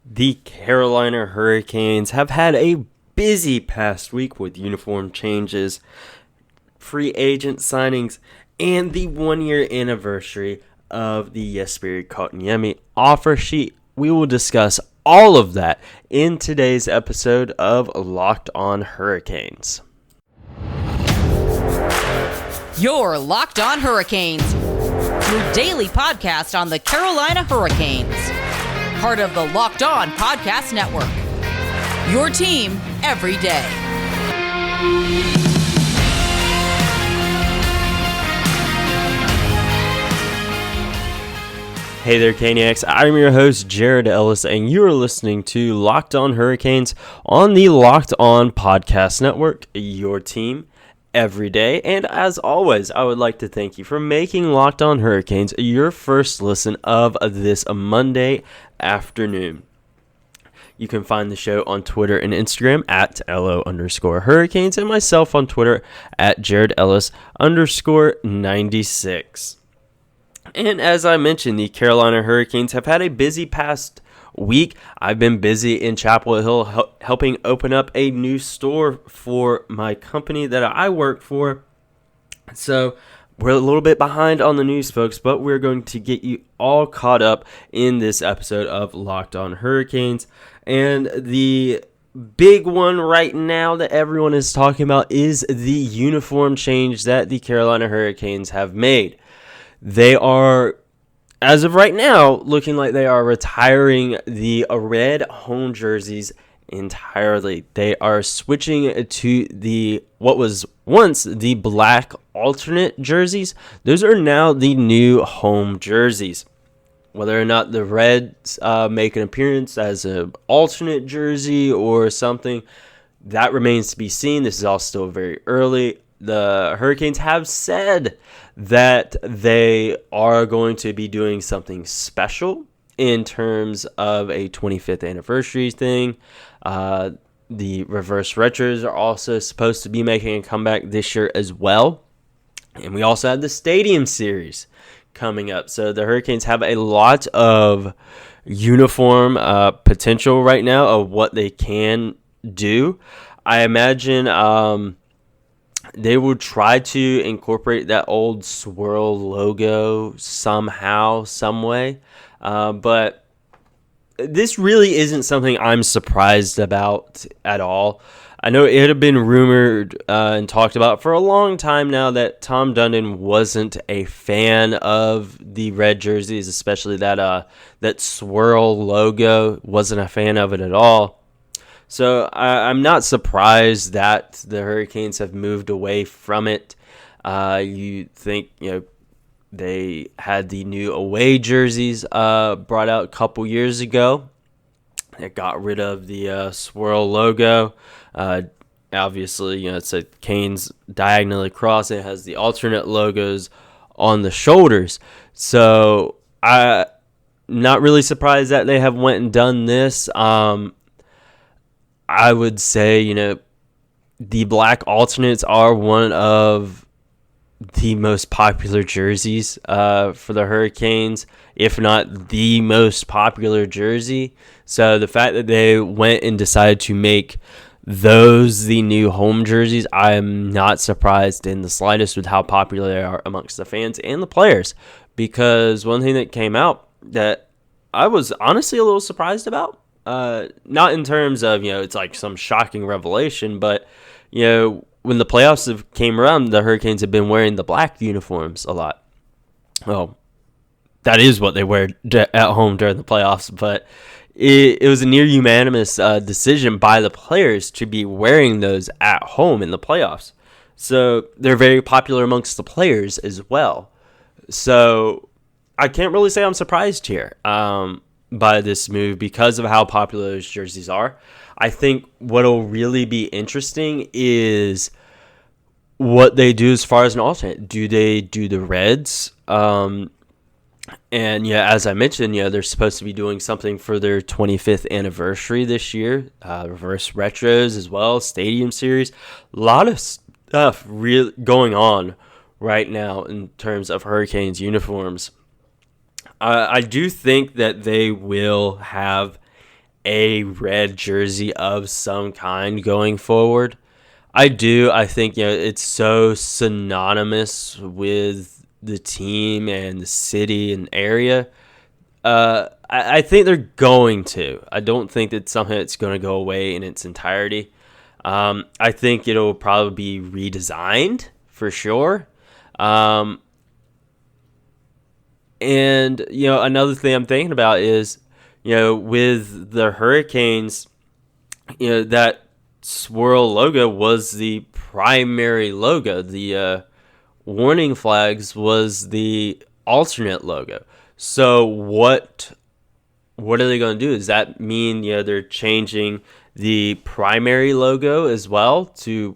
The Carolina Hurricanes have had a busy past week with uniform changes, free agent signings, and the one-year anniversary of the Jesperi Kotkaniemi offer sheet. We will discuss all of that in today's episode of Locked On Hurricanes. You're Locked On Hurricanes, your daily podcast on the Carolina Hurricanes. Part of the Locked On Podcast Network. Your team every day. Hey there, Caniacs. I'm your host, Jared Ellis, and you are listening to Locked On Hurricanes on the Locked On Podcast Network, your team every day. And as always, I would like to thank you for making Locked On Hurricanes your first listen of this Monday afternoon. You can find the show on Twitter and Instagram at LO_Hurricanes and myself on Twitter at JaredEllis_96. And as I mentioned, the Carolina Hurricanes have had a busy past week. I've been busy in Chapel Hill helping open up a new store for my company that I work for. So we're a little bit behind on the news, folks, but we're going to get you all caught up in this episode of Locked On Hurricanes. And the big one right now that everyone is talking about is the uniform change that the Carolina Hurricanes have made. They are, as of right now, looking like they are retiring the red home jerseys entirely. They are switching to what was once the black alternate jerseys. Those are now the new home jerseys. Whether or not the Reds make an appearance as an alternate jersey or something, that remains to be seen. This is all still very early. The Hurricanes have said that they are going to be doing something special in terms of a 25th anniversary thing. The reverse retros are also supposed to be making a comeback this year as well. And we also have the Stadium Series coming up. So the Hurricanes have a lot of uniform potential right now of what they can do. I imagine they will try to incorporate that old swirl logo somehow, some way. But this really isn't something I'm surprised about at all. I know it had been rumored and talked about for a long time now that Tom Dundon wasn't a fan of the red jerseys, especially that swirl logo. Wasn't a fan of it at all. So I'm not surprised that the Hurricanes have moved away from it. You think, they had the new away jerseys brought out a couple years ago. It got rid of the swirl logo. Obviously, it's a Canes diagonally across. It has the alternate logos on the shoulders. So I'm not really surprised that they have went and done this. I would say, the black alternates are one of the most popular jerseys for the Hurricanes, if not the most popular jersey. So the fact that they went and decided to make those the new home jerseys, I'm not surprised in the slightest with how popular they are amongst the fans and the players. Because one thing that came out that I was honestly a little surprised about, not in terms of, it's like some shocking revelation, but, when the playoffs came around, the Hurricanes have been wearing the black uniforms a lot. Well, that is what they wear at home during the playoffs, but it was a near unanimous decision by the players to be wearing those at home in the playoffs. So they're very popular amongst the players as well. So I can't really say I'm surprised here by this move because of how popular those jerseys are. I think what'll really be interesting is what they do as far as an alternate. Do they do the Reds? And as I mentioned, they're supposed to be doing something for their 25th anniversary this year. Reverse retros as well, Stadium Series. A lot of stuff really going on right now in terms of Hurricanes uniforms. I do think that they will have a red jersey of some kind going forward. I do. I think it's so synonymous with the team and the city and area. I think they're going to. I don't think it's something that's going to go away in its entirety. I think it'll probably be redesigned for sure. And another thing I'm thinking about is, with the Hurricanes, that swirl logo was the primary logo. The warning flags was the alternate logo. So what are they going to do? Does that mean they're changing the primary logo as well to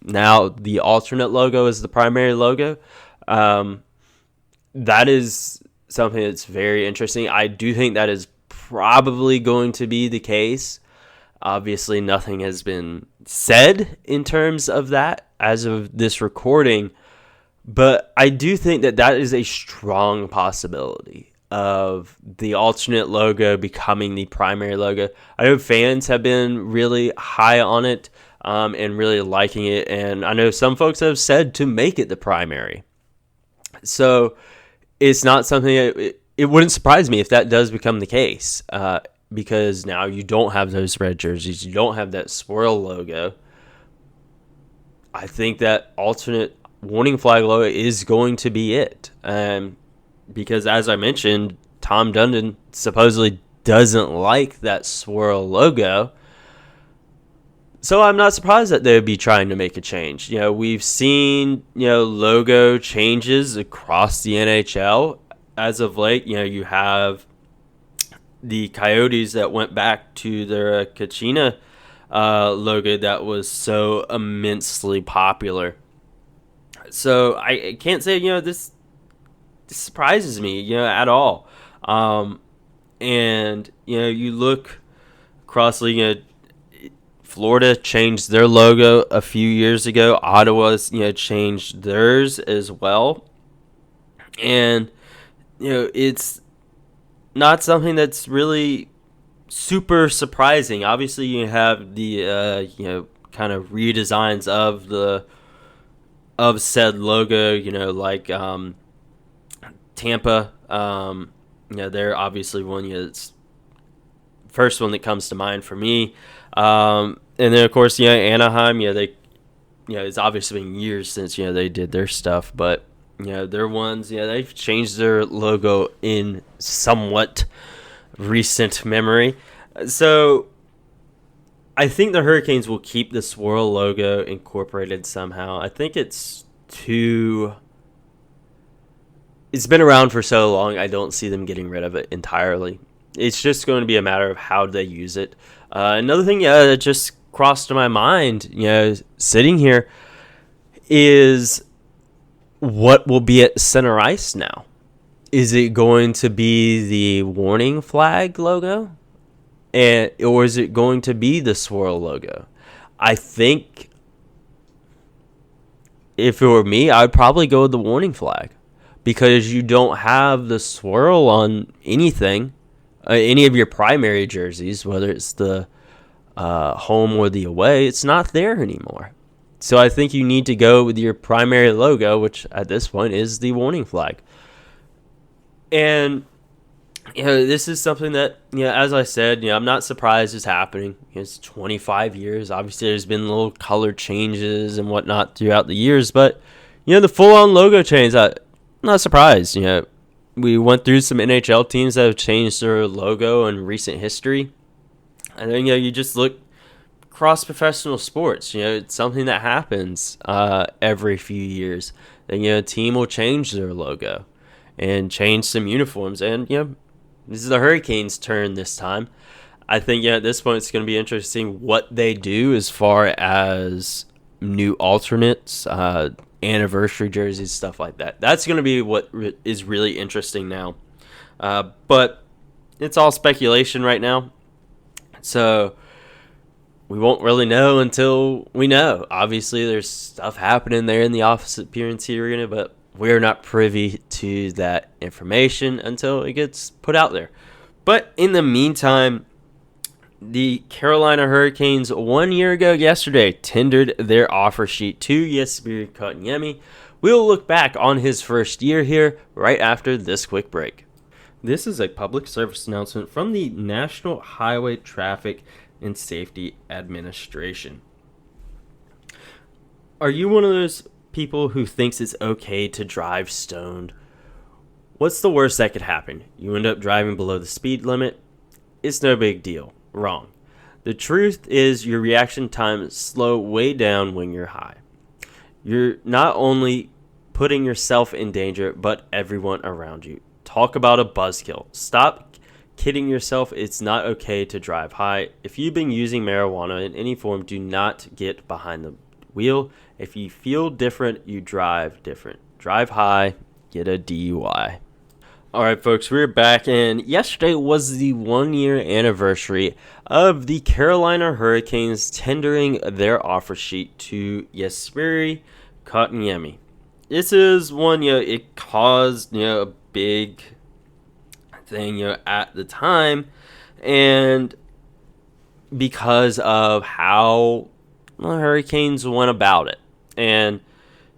now the alternate logo is the primary logo? That is something that's very interesting. I do think that is probably going to be the case. Obviously, nothing has been said in terms of that as of this recording, but I do think that is a strong possibility of the alternate logo becoming the primary logo. I know fans have been really high on it and really liking it, and I know some folks have said to make it the primary. So it's not something it wouldn't surprise me if that does become the case, because now you don't have those red jerseys, you don't have that swirl logo. I think that alternate warning flag logo is going to be it. Because as I mentioned, Tom Dundon supposedly doesn't like that swirl logo. So I'm not surprised that they would be trying to make a change. We've seen, logo changes across the NHL as of late. You have the Coyotes that went back to their Kachina logo that was so immensely popular. So I can't say, this surprises me, at all. And, you look across league, Florida changed their logo a few years ago. Ottawa's, changed theirs as well. And, it's not something that's really super surprising. Obviously, you have the, kind of redesigns of said logo, like Tampa. They're obviously one that's first one that comes to mind for me. And then of course, Anaheim. They, it's obviously been years since they did their stuff, but their ones, they've changed their logo in somewhat recent memory. So I think the Hurricanes will keep the swirl logo incorporated somehow. I think it's been around for so long, I don't see them getting rid of it entirely. It's just going to be a matter of how they use it. Another thing that just crossed my mind, sitting here, is what will be at center ice now. Is it going to be the warning flag logo? Or is it going to be the swirl logo? I think if it were me, I'd probably go with the warning flag, because you don't have the swirl on anything, any of your primary jerseys, whether it's the home or the away. It's not there anymore. So I think you need to go with your primary logo, which at this point is the warning flag. And this is something that, as I said, I'm not surprised it's happening. It's 25 years. Obviously, there's been little color changes and whatnot throughout the years, but the full-on logo change, I'm not surprised. We went through some NHL teams that have changed their logo in recent history, and then you just look across professional sports. It's something that happens every few years. Then a team will change their logo and change some uniforms, and this is the Hurricanes' turn this time. I think at this point it's going to be interesting what they do as far as new alternates, anniversary jerseys, stuff like that. That's going to be what is really interesting now. But it's all speculation right now. So we won't really know until we know. Obviously, there's stuff happening there in the office appearance arena, but we're not privy to that information until it gets put out there. But in the meantime, The Carolina Hurricanes 1 year ago yesterday tendered their offer sheet to Jesperi Kotkaniemi. We'll look back on his first year here right after this quick break. This is a public service announcement from the National Highway Traffic and Safety Administration. Are you one of those people who thinks it's okay to drive stoned? What's the worst that could happen? You end up driving below the speed limit? It's no big deal. Wrong. The truth is your reaction time slow way down when you're high. You're not only putting yourself in danger, but everyone around you. Talk about a buzzkill. Stop kidding yourself. It's not okay to drive high. If you've been using marijuana in any form, do not get behind the wheel. If you feel different, you drive different. Drive high, get a DUI. All right, folks, we're back, and yesterday was the 1 year anniversary of the Carolina Hurricanes tendering their offer sheet to Jesperi Kotkaniemi. This is one, it caused, a big thing, at the time, and because of how the Hurricanes went about it. And,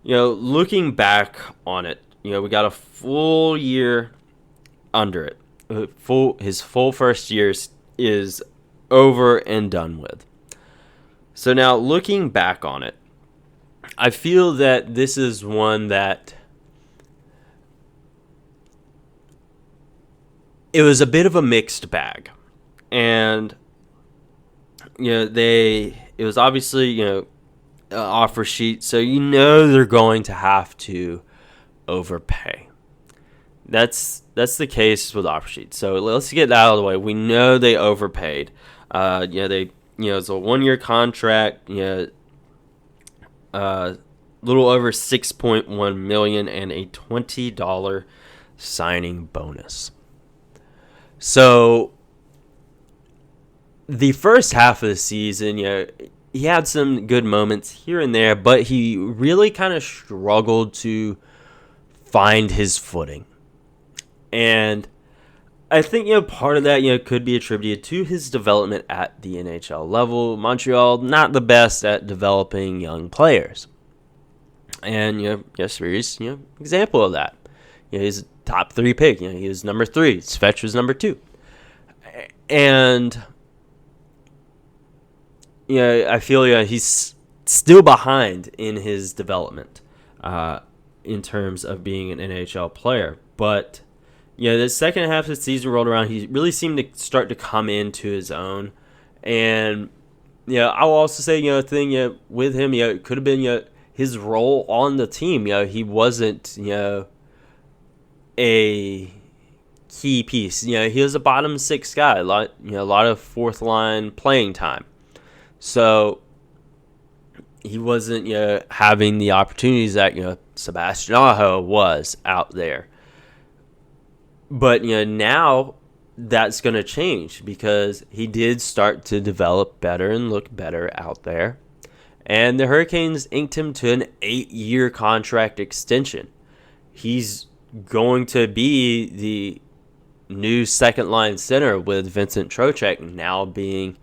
looking back on it, we got a full year under it. His full first year is over and done with. So now looking back on it, I feel that this is one that it was a bit of a mixed bag. And it was obviously, an offer sheet, so they're going to have to overpay. That's the case with offer sheets. So let's get that out of the way. We know they overpaid. It's a 1 year contract. Little over $6.1 million and a $20 signing bonus. So the first half of the season, he had some good moments here and there, but he really kind of struggled to find his footing. And I think, part of that, could be attributed to his development at the NHL level. Montreal, not the best at developing young players. And, Jesperi's, example of that. He's a top 3 pick. He was number 3. Svetch was number 2. And, I feel, he's still behind in his development in terms of being an NHL player. But the second half of the season rolled around. He really seemed to start to come into his own. And, I'll also say, with him, it could have been, his role on the team. He wasn't, a key piece. He was a bottom 6 guy. A lot of fourth line playing time. So he wasn't, having the opportunities that, Sebastian Aho was out there. But, now that's going to change because he did start to develop better and look better out there. And the Hurricanes inked him to an 8-year contract extension. He's going to be the new second-line center with Vincent Trocheck now being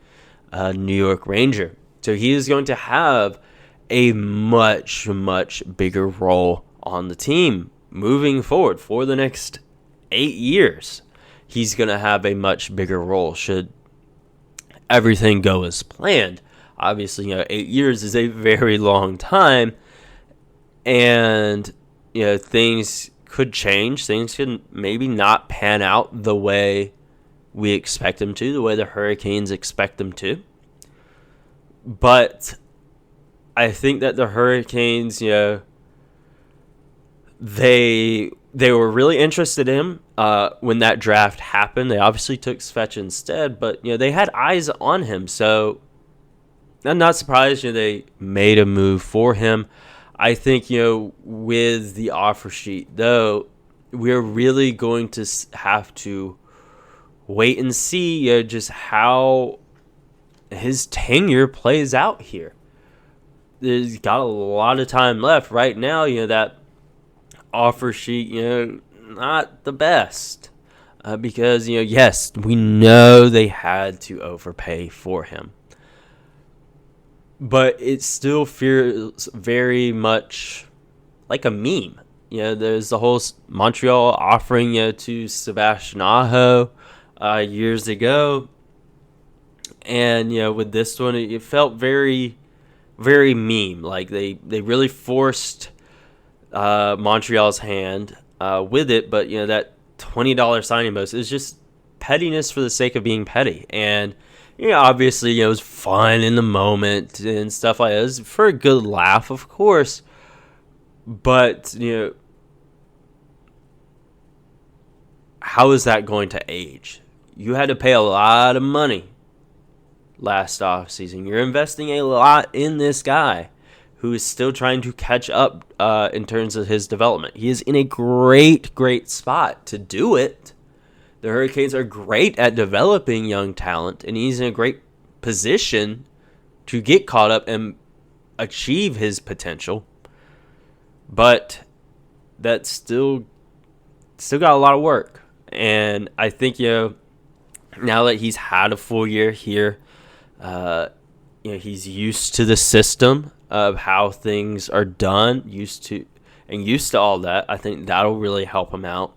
a New York Ranger. So he is going to have a much, much bigger role on the team moving forward for the next 8 years. He's going to have a much bigger role should everything go as planned. Obviously, 8 years is a very long time, and things could change. Things could maybe not pan out the way we expect them to, the way the Hurricanes expect them to. But I think that the Hurricanes, they were really interested in him when that draft happened. They obviously took Svetch instead, but they had eyes on him. So I'm not surprised they made a move for him. I think with the offer sheet, though, we're really going to have to wait and see just how his tenure plays out here. He's got a lot of time left right now. That offer sheet, not the best. because, yes, we know they had to overpay for him. But it still feels very much like a meme. There's the whole Montreal offering to Sebastian Aho years ago. And, with this one, it felt very, very meme. Like they really forced Montreal's hand with it. But, that $20 signing bonus is just pettiness for the sake of being petty. And, obviously, it was fun in the moment and stuff like that. It was for a good laugh, of course. But, how is that going to age? You had to pay a lot of money last offseason. You're investing a lot in this guy who is still trying to catch up in terms of his development. He is in a great, great spot to do it. The Hurricanes are great at developing young talent, and he's in a great position to get caught up and achieve his potential. But that's still got a lot of work. And I think, now that he's had a full year here, he's used to the system of how things are done, used to all that. I think that'll really help him out.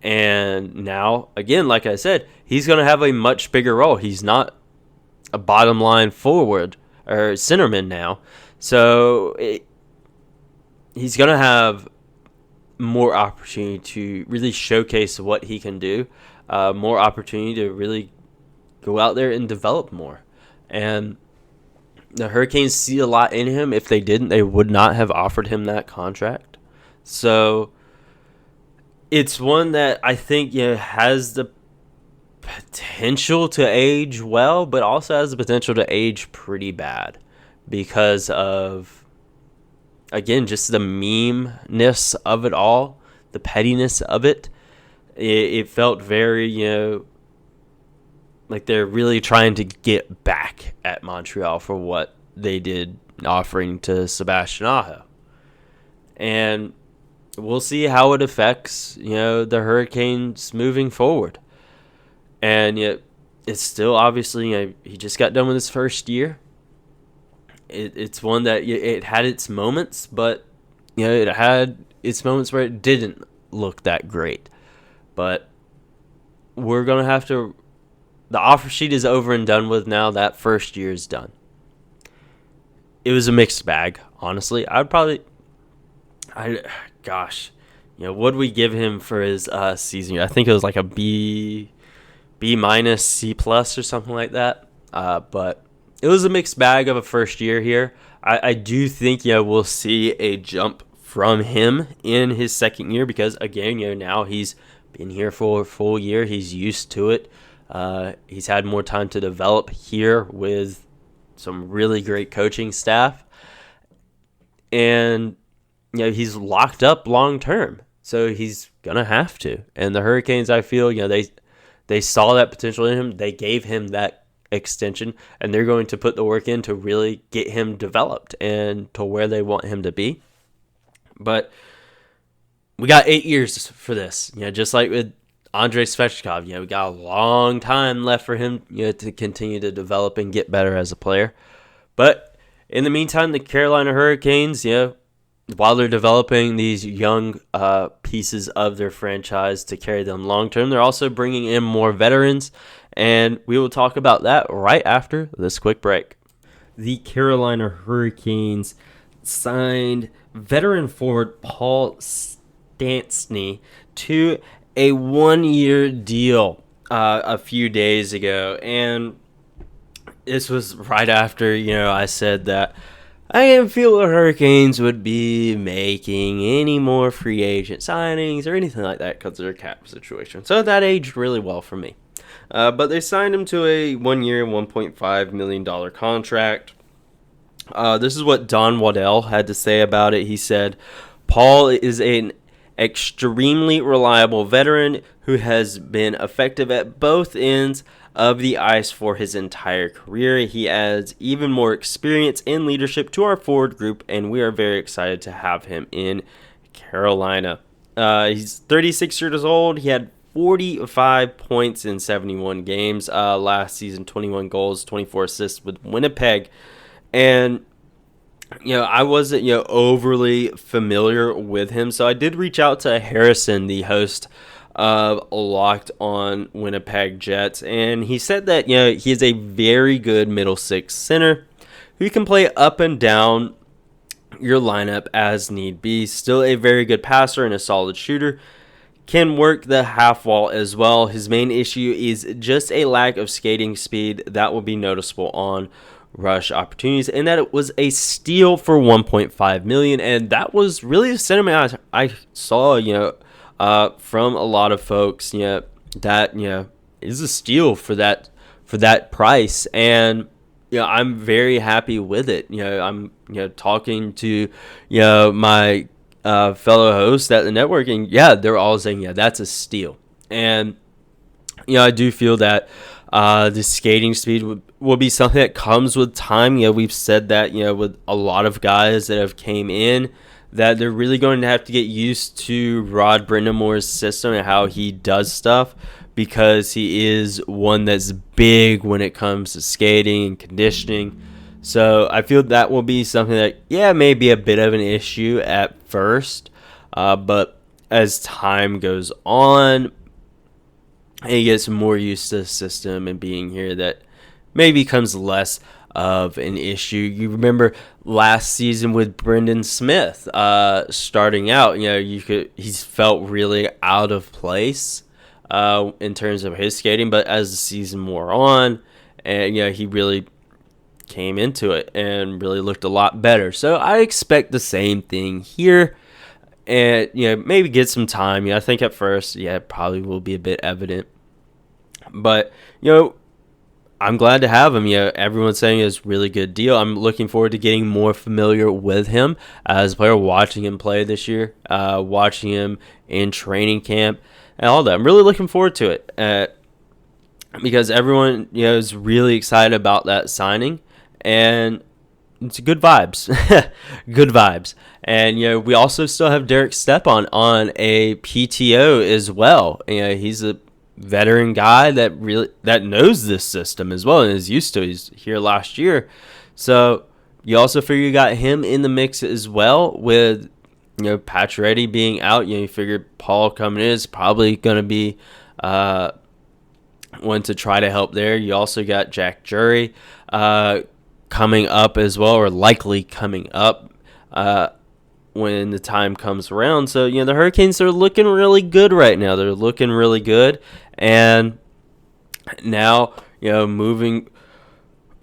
And now, again, like I said, he's going to have a much bigger role. He's not a bottom line forward or centerman now. So he's going to have more opportunity to really showcase what he can do, more opportunity to really go out there and develop more. And the Hurricanes see a lot in him. If they didn't, they would not have offered him that contract. So it's one that I think has the potential to age well, but also has the potential to age pretty bad because of, again, just the meme-ness of it all, the pettiness of it. It felt very, like they're really trying to get back at Montreal for what they did offering to Sebastian Aho. And we'll see how it affects, the Hurricanes moving forward. And yet, it's still obviously, he just got done with his first year. It's one that it had its moments, but it had its moments where it didn't look that great. But we're gonna have to. The offer sheet is over and done with now. That first year is done. It was a mixed bag, honestly. What'd we give him for his season year? I think it was like a B minus, C plus, or something like that. But it was a mixed bag of a first year here. I do think we'll see a jump from him in his second year because, again, now he's been here for a full year. He's used to it. He's had more time to develop here with some really great coaching staff. And, he's locked up long term. So he's going to have to. And the Hurricanes, I feel, they saw that potential in him. They gave him that extension. And they're going to put the work in to really get him developed and to where they want him to be. But we got 8 years for this. Just like with Andrei Svechnikov, we got a long time left for him, to continue to develop and get better as a player. But in the meantime, the Carolina Hurricanes, while they're developing these young pieces of their franchise to carry them long term, they're also bringing in more veterans, and we will talk about that right after this quick break. The Carolina Hurricanes signed veteran forward Paul Stastny to a 1-year deal a few days ago, and this was right after I said that I didn't feel the Hurricanes would be making any more free agent signings or anything like that because of their cap situation. So that aged really well for me. But they signed him to a 1-year, $1.5 million contract. This is what Don Waddell had to say about it. He said, Paul is an extremely reliable veteran who has been effective at both ends of the ice for his entire career. He adds even more experience and leadership to our forward group, and we are very excited to have him in Carolina. He's 36 years old. He had 45 points in 71 games. Last season, 21 goals, 24 assists with Winnipeg. And, I wasn't, overly familiar with him. So I did reach out to Harrison, the host of Locked On Winnipeg Jets. And he said that, he is a very good middle six center who can play up and down your lineup as need be. Still a very good passer and a solid shooter. Can work the half wall as well. His main issue is just a lack of skating speed that will be noticeable on rush opportunities, and that it was a steal for $1.5 million, and that was really the sentiment I saw, from a lot of folks, that is a steal for that price, and I'm very happy with it. I'm talking to my fellow hosts at the network, and they're all saying that's a steal, and I do feel that the skating speed will be something that comes with time. We've said that with a lot of guys that have came in, that they're really going to have to get used to Rod Brind'amour's system and how he does stuff, because he is one that's big when it comes to skating and conditioning. So I feel that will be something that, may be a bit of an issue at first. But as time goes on, and he gets more used to the system and being here, that maybe becomes less of an issue. You remember last season with Brendan Smith starting out, he's felt really out of place in terms of his skating, but as the season wore on, and he really came into it and really looked a lot better. So I expect the same thing here, and maybe get some time. I think at first, it probably will be a bit evident, but I'm glad to have him. Everyone's saying it's a really good deal. I'm looking forward to getting more familiar with him as a player, watching him play this year, watching him in training camp, and all that. I'm really looking forward to it because everyone is really excited about that signing, and it's good vibes. Good vibes. And we also still have Derek Stepan on a PTO as well. He's a veteran guy that knows this system as well and is used to it. He's here last year, so you also figure you got him in the mix as well. With Pacioretty being out, you figured Paul coming in is probably going to be one to try to help there. You also got Jack Jury coming up as well, or likely coming up when the time comes around. So the Hurricanes are looking really good right now. They're looking really good. And now, moving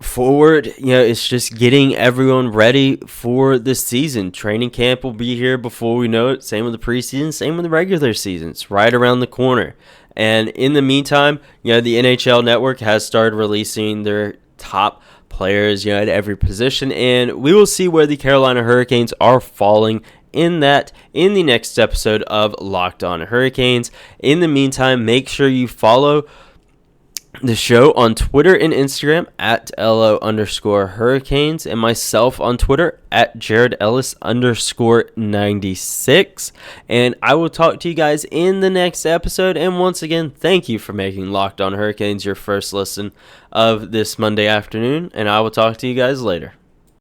forward, it's just getting everyone ready for the season. Training camp will be here before we know it. Same with the preseason, same with the regular season. It's right around the corner. And in the meantime, the NHL Network has started releasing their top players, at every position, and we will see where the Carolina Hurricanes are falling in the next episode of Locked On Hurricanes. In the meantime, make sure you follow the show on Twitter and Instagram at LO_Hurricanes, and myself on Twitter at JaredEllis_96. And I will talk to you guys in the next episode. And once again, thank you for making Locked On Hurricanes your first listen of this Monday afternoon, and I will talk to you guys later.